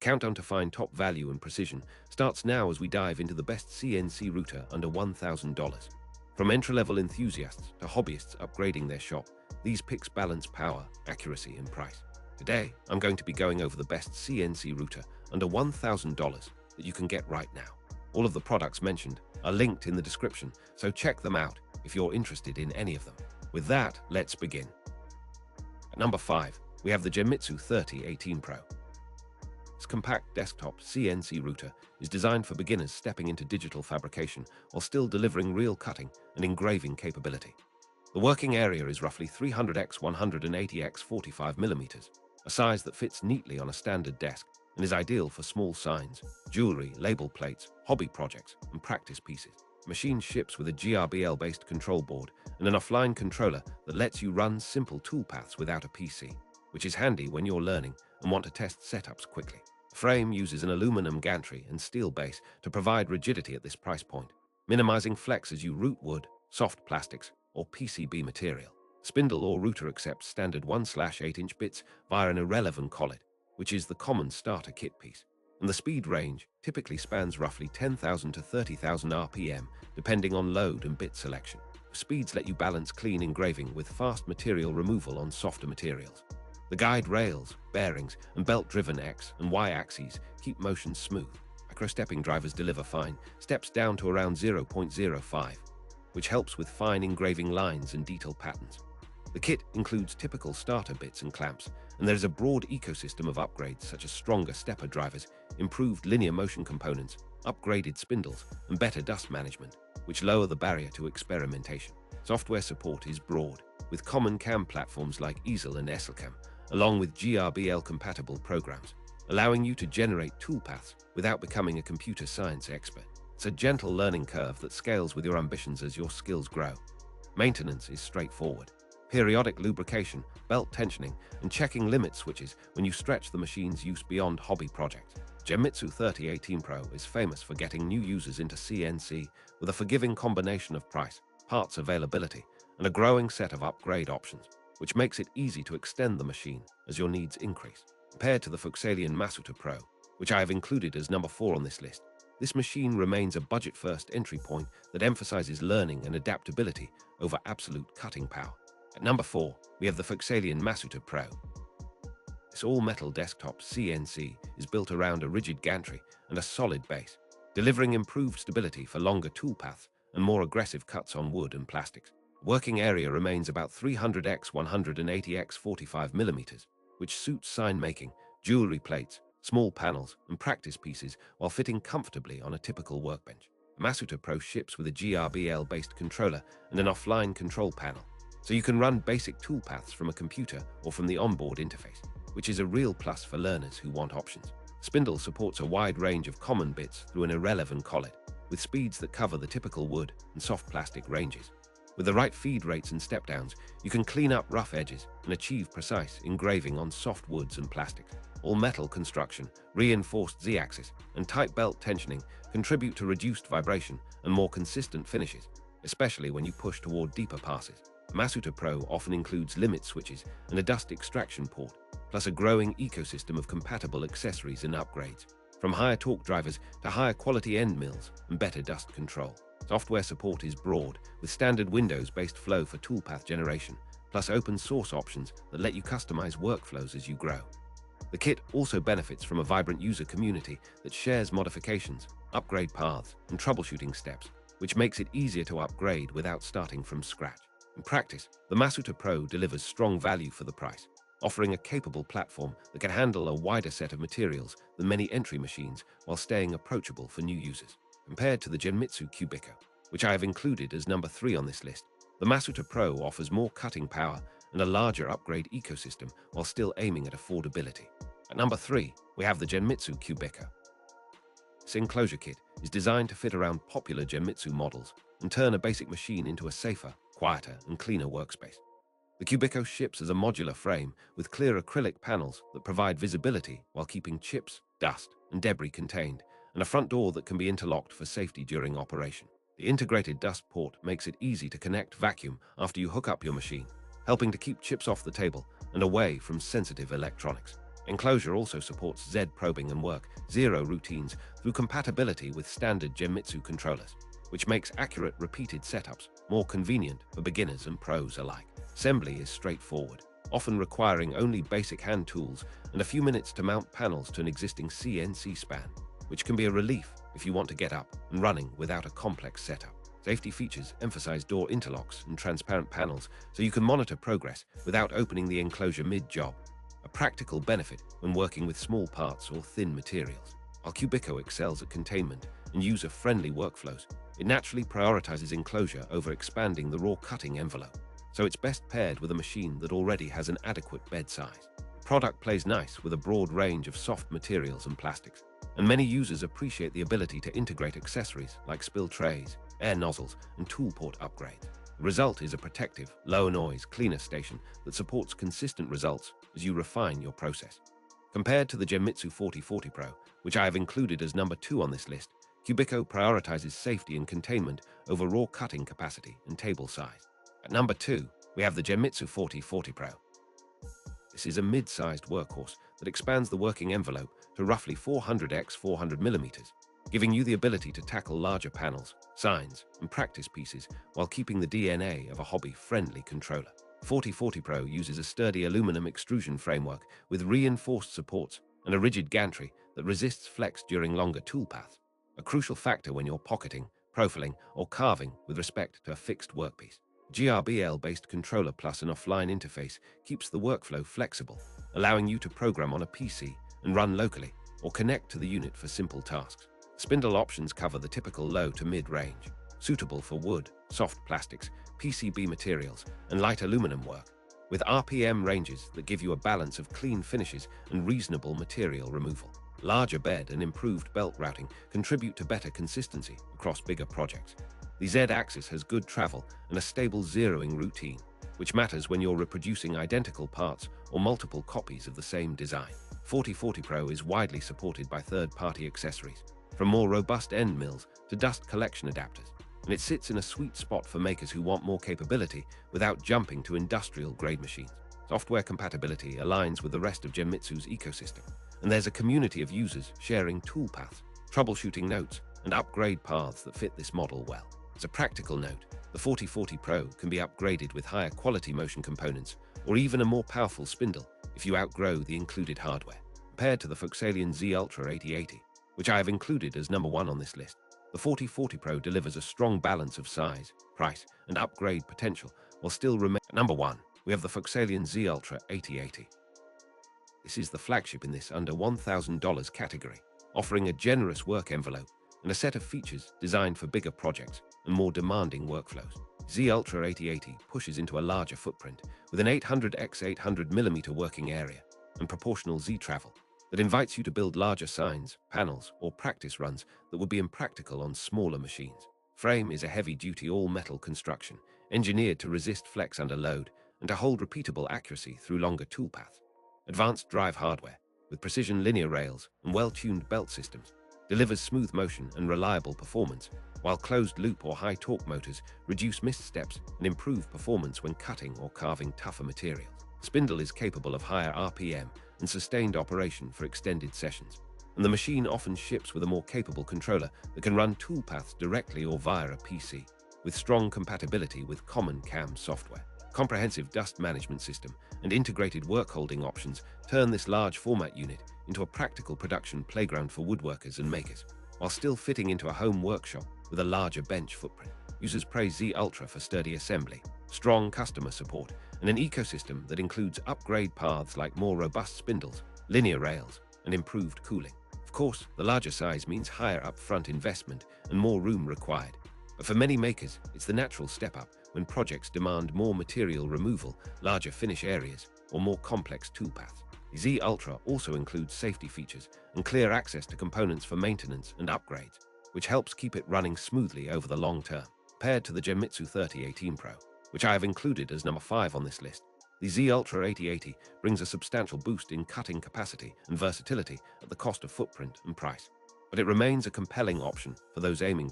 countdown to find top value and precision starts now as we dive into the best CNC router under $1,000. From entry-level enthusiasts to hobbyists upgrading their shop, these picks balance power, accuracy, and price. Today, I'm going to be going over the best CNC router under $1,000 that you can get right now. All of the products mentioned are linked in the description, so check them out if you're interested in any of them. With that, let's begin. At number 5, we have the Genmitsu 3018 Pro. This compact desktop CNC router is designed for beginners stepping into digital fabrication while still delivering real cutting and engraving capability. The working area is roughly 300 x 180 x 45 mm, a size that fits neatly on a standard desk and is ideal for small signs, jewelry, label plates, hobby projects, and practice pieces. The machine ships with a GRBL-based control board and an offline controller that lets you run simple toolpaths without a PC, which is handy when you're learning and want to test setups quickly. The frame uses an aluminum gantry and steel base to provide rigidity at this price point, minimizing flex as you route wood, soft plastics, or PCB material. Spindle or router accepts standard 1/8-inch bits via an irrelevant collet, which is the common starter kit piece, and the speed range typically spans roughly 10,000 to 30,000 RPM, depending on load and bit selection. Speeds let you balance clean engraving with fast material removal on softer materials. The guide rails, bearings, and belt-driven X and Y axes keep motion smooth. Micro-stepping drivers deliver fine steps down to around 0.05, which helps with fine engraving lines and detail patterns. The kit includes typical starter bits and clamps, and there is a broad ecosystem of upgrades such as stronger stepper drivers, improved linear motion components, upgraded spindles, and better dust management, which lower the barrier to experimentation. Software support is broad, with common CAM platforms like Easel and ESLCAM, along with GRBL-compatible programs, allowing you to generate toolpaths without becoming a computer science expert. It's a gentle learning curve that scales with your ambitions as your skills grow. Maintenance is straightforward. Periodic lubrication, belt tensioning, and checking limit switches when you stretch the machine's use beyond hobby projects. Genmitsu 3018 Pro is famous for getting new users into CNC with a forgiving combination of price, parts availability, and a growing set of upgrade options, which makes it easy to extend the machine as your needs increase. Compared to the FoxAlien Masuter Pro, which I have included as number 4 on this list, this machine remains a budget-first entry point that emphasizes learning and adaptability over absolute cutting power. At number 4, we have the FoxAlien Masuter Pro. This all-metal desktop CNC is built around a rigid gantry and a solid base, delivering improved stability for longer toolpaths and more aggressive cuts on wood and plastics. The working area remains about 300 x 180 x 45 mm, which suits sign making, jewelry plates, small panels, and practice pieces while fitting comfortably on a typical workbench. The Masuter Pro ships with a GRBL-based controller and an offline control panel, so you can run basic toolpaths from a computer or from the onboard interface, which is a real plus for learners who want options. Spindle supports a wide range of common bits through an irrelevant collet, with speeds that cover the typical wood and soft plastic ranges. With the right feed rates and step-downs, you can clean up rough edges and achieve precise engraving on soft woods and plastics. All metal construction, reinforced Z-axis, and tight belt tensioning contribute to reduced vibration and more consistent finishes, especially when you push toward deeper passes. The Masuter Pro often includes limit switches and a dust extraction port, plus a growing ecosystem of compatible accessories and upgrades, from higher torque drivers to higher quality end mills and better dust control. Software support is broad, with standard Windows-based flow for toolpath generation, plus open source options that let you customize workflows as you grow. The kit also benefits from a vibrant user community that shares modifications, upgrade paths, and troubleshooting steps, which makes it easier to upgrade without starting from scratch. In practice, the Masuter Pro delivers strong value for the price, offering a capable platform that can handle a wider set of materials than many entry machines while staying approachable for new users. Compared to the Genmitsu Cubiko, which I have included as number 3 on this list, the Masuter Pro offers more cutting power and a larger upgrade ecosystem while still aiming at affordability. At number 3, we have the Genmitsu Cubiko. This enclosure kit is designed to fit around popular Genmitsu models and turn a basic machine into a safer, quieter, and cleaner workspace. The Cubiko ships as a modular frame with clear acrylic panels that provide visibility while keeping chips, dust, and debris contained, and a front door that can be interlocked for safety during operation. The integrated dust port makes it easy to connect vacuum after you hook up your machine, helping to keep chips off the table and away from sensitive electronics. Enclosure also supports Z probing and work zero routines through compatibility with standard Genmitsu controllers, which makes accurate repeated setups more convenient for beginners and pros alike. Assembly is straightforward, often requiring only basic hand tools and a few minutes to mount panels to an existing CNC span, which can be a relief if you want to get up and running without a complex setup. Safety features emphasize door interlocks and transparent panels so you can monitor progress without opening the enclosure mid-job, a practical benefit when working with small parts or thin materials. While Cubiko excels at containment and user-friendly workflows, it naturally prioritizes enclosure over expanding the raw cutting envelope, so it's best paired with a machine that already has an adequate bed size. The product plays nice with a broad range of soft materials and plastics, and many users appreciate the ability to integrate accessories like spill trays, air nozzles, and tool port upgrades. The result is a protective, low-noise cleaner station that supports consistent results as you refine your process. Compared to the Genmitsu 4040 Pro, which I have included as number 2 on this list, Cubiko prioritizes safety and containment over raw cutting capacity and table size. At number 2, we have the Genmitsu 4040 Pro. This is a mid-sized workhorse that expands the working envelope to roughly 400 x 400 mm, giving you the ability to tackle larger panels, signs, and practice pieces while keeping the DNA of a hobby-friendly controller. 4040 Pro uses a sturdy aluminum extrusion framework with reinforced supports and a rigid gantry that resists flex during longer toolpaths, a crucial factor when you're pocketing, profiling, or carving with respect to a fixed workpiece. GRBL-based controller plus an offline interface keeps the workflow flexible, allowing you to program on a PC and run locally or connect to the unit for simple tasks. Spindle options cover the typical low to mid-range, suitable for wood, soft plastics, PCB materials, and light aluminum work, with RPM ranges that give you a balance of clean finishes and reasonable material removal. Larger bed and improved belt routing contribute to better consistency across bigger projects. The Z-axis has good travel and a stable zeroing routine, which matters when you're reproducing identical parts or multiple copies of the same design. 4040 Pro is widely supported by third-party accessories, from more robust end mills to dust collection adapters, and it sits in a sweet spot for makers who want more capability without jumping to industrial-grade machines. Software compatibility aligns with the rest of Genmitsu's ecosystem, and there's a community of users sharing toolpaths, troubleshooting notes, and upgrade paths that fit this model well. As a practical note, the 4040 Pro can be upgraded with higher quality motion components or even a more powerful spindle if you outgrow the included hardware. Compared to the FoxAlien XE-Ultra 8080, which I have included as number 1 on this list, the 4040 Pro delivers a strong balance of size, price, and upgrade potential while still remaining. At number 1, we have the FoxAlien XE-Ultra 8080. This is the flagship in this under $1,000 category, offering a generous work envelope and a set of features designed for bigger projects and more demanding workflows. XE-Ultra 8080 pushes into a larger footprint with an 800 x 800 mm working area and proportional Z-travel that invites you to build larger signs, panels, or practice runs that would be impractical on smaller machines. Frame is a heavy-duty all-metal construction, engineered to resist flex under load and to hold repeatable accuracy through longer toolpaths. Advanced drive hardware, with precision linear rails and well-tuned belt systems, delivers smooth motion and reliable performance, while closed-loop or high-torque motors reduce missteps and improve performance when cutting or carving tougher materials. Spindle is capable of higher RPM and sustained operation for extended sessions, and the machine often ships with a more capable controller that can run toolpaths directly or via a PC, with strong compatibility with common CAM software. Comprehensive dust management system and integrated work holding options turn this large format unit into a practical production playground for woodworkers and makers, while still fitting into a home workshop with a larger bench footprint. Users praise XE-Ultra for sturdy assembly, strong customer support, and an ecosystem that includes upgrade paths like more robust spindles, linear rails, and improved cooling. Of course, the larger size means higher upfront investment and more room required, but for many makers, it's the natural step up when projects demand more material removal, larger finish areas, or more complex toolpaths. XE-Ultra also includes safety features and clear access to components for maintenance and upgrades, which helps keep it running smoothly over the long term. Compared to the Genmitsu 3018 Pro, which I have included as number 5 on this list, the XE-Ultra 8080 brings a substantial boost in cutting capacity and versatility at the cost of footprint and price, but it remains a compelling option for those aiming to